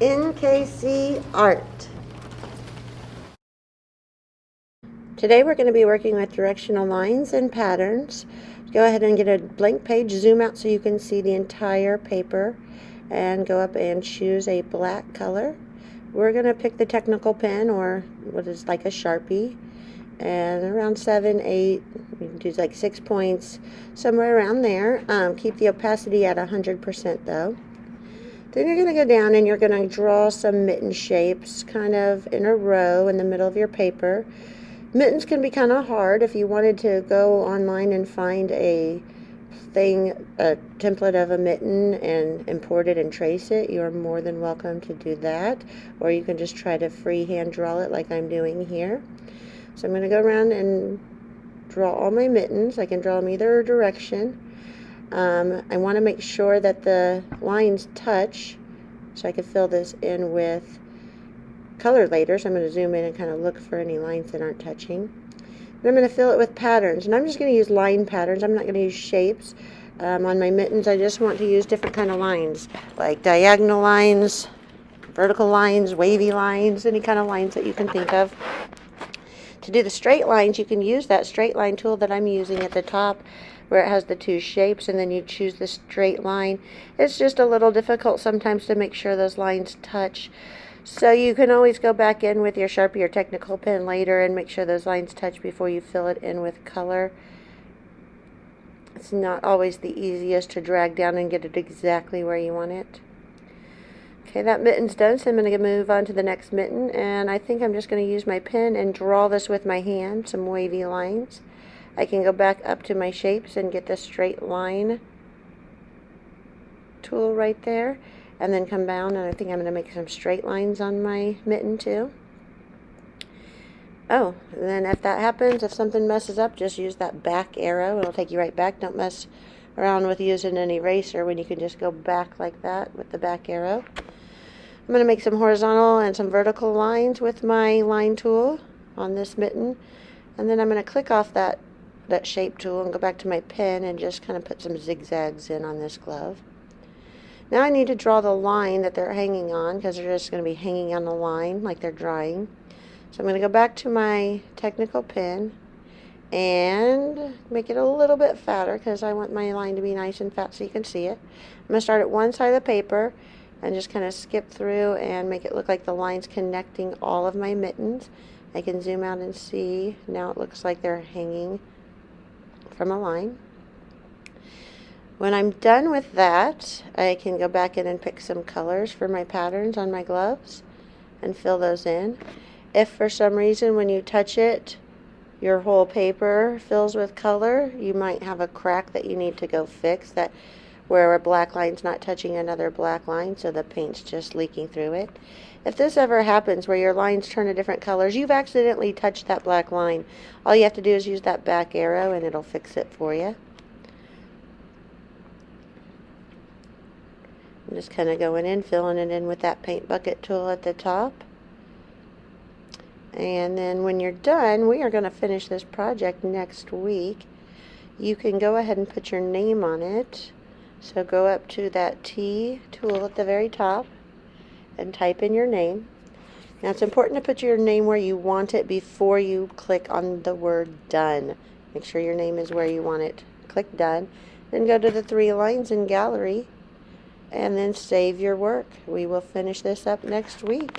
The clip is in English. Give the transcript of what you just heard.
NKCS Art. Today we're going to be working with directional lines and patterns. Go ahead and get a blank page, zoom out so you can see the entire paper, and go up and choose a black color. We're going to pick the technical pen, or what is like a Sharpie, and around 7, 8, you can do like 6 points, somewhere around there. Keep the opacity at 100% though. Then you're going to go down and you're going to draw some mitten shapes kind of in a row in the middle of your paper. Mittens can be kind of hard. If you wanted to go online and find a template of a mitten and import it and trace it, you're more than welcome to do that. Or you can just try to freehand draw it like I'm doing here. So I'm going to go around and draw all my mittens. I can draw them either direction. I want to make sure that the lines touch so I can fill this in with color later. So I'm going to zoom in and kind of look for any lines that aren't touching. And I'm going to fill it with patterns, and I'm just going to use line patterns. I'm not going to use shapes. On my mittens, I just want to use different kind of lines, like diagonal lines, vertical lines, wavy lines, any kind of lines that you can think of. To do the straight lines, you can use that straight line tool that I'm using at the top, where it has the two shapes, and then you choose the straight line. It's just a little difficult sometimes to make sure those lines touch. So you can always go back in with your Sharpie or technical pen later and make sure those lines touch before you fill it in with color. It's not always the easiest to drag down and get it exactly where you want it. Okay, that mitten's done, so I'm going to move on to the next mitten, and I think I'm just going to use my pen and draw this with my hand, some wavy lines. I can go back up to my shapes and get the straight line tool right there, and then come down, and I think I'm going to make some straight lines on my mitten too. Oh, and then if that happens, if something messes up, just use that back arrow. It'll take you right back. Don't mess around with using an eraser when you can just go back like that with the back arrow. I'm going to make some horizontal and some vertical lines with my line tool on this mitten, and then I'm going to click off that shape tool and go back to my pen and just kind of put some zigzags in on this glove. Now I need to draw the line that they're hanging on, because they're just going to be hanging on the line like they're drying. So I'm going to go back to my technical pen and make it a little bit fatter, because I want my line to be nice and fat so you can see it. I'm going to start at one side of the paper and just kind of skip through and make it look like the line's connecting all of my mittens. I can zoom out and see. Now it looks like they're hanging from a line. When I'm done with that, I can go back in and pick some colors for my patterns on my gloves and fill those in. If for some reason when you touch it, your whole paper fills with color, you might have a crack that you need to go fix, that where a black line's not touching another black line, so the paint's just leaking through it. If this ever happens where your lines turn to different colors, you've accidentally touched that black line. All you have to do is use that back arrow and it'll fix it for you. I'm just kind of going in, filling it in with that paint bucket tool at the top. And then when you're done, we are going to finish this project next week. You can go ahead and put your name on it. So go up to that T tool at the very top and type in your name. Now it's important to put your name where you want it before you click on the word done. Make sure your name is where you want it. Click done. Then go to the 3 lines in gallery and then save your work. We will finish this up next week.